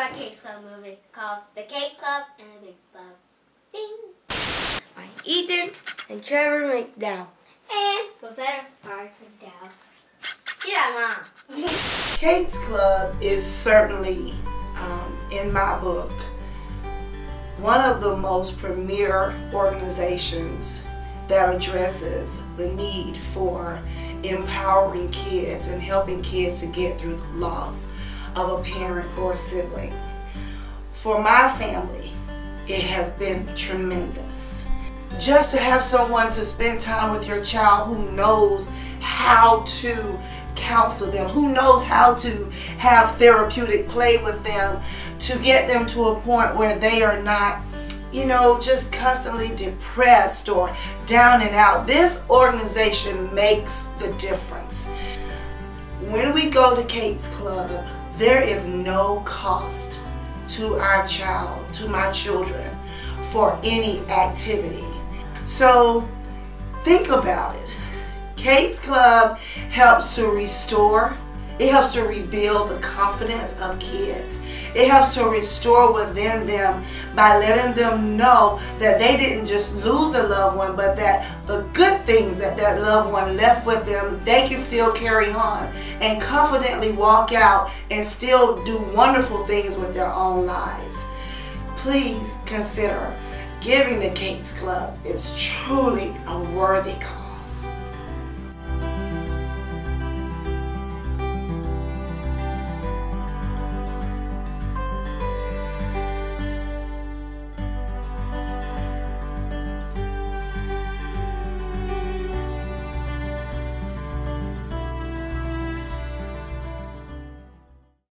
another Cake Club movie called The Cake Club and the Big Club. Ding! By Ethan and Trevor McDowell. And Rosetta by McDowell. Yeah, Mom. Kate's Club is certainly, in my book, one of the most premier organizations that addresses the need for empowering kids and helping kids to get through the loss of a parent or a sibling. For my family, it has been tremendous. Just to have someone to spend time with your child who knows how to counsel them, who knows how to have therapeutic play with them, to get them to a point where they are not, you know, just constantly depressed or down and out. This organization makes the difference. When we go to Kate's Club, there is no cost to our child, to my children, for any activity. So think about it. Kate's Club helps to restore, it helps to rebuild the confidence of kids. It helps to restore within them by letting them know that they didn't just lose a loved one, but that the good things that that loved one left with them, they can still carry on and confidently walk out and still do wonderful things with their own lives. Please consider giving the Kate's Club. It's truly a worthy cause.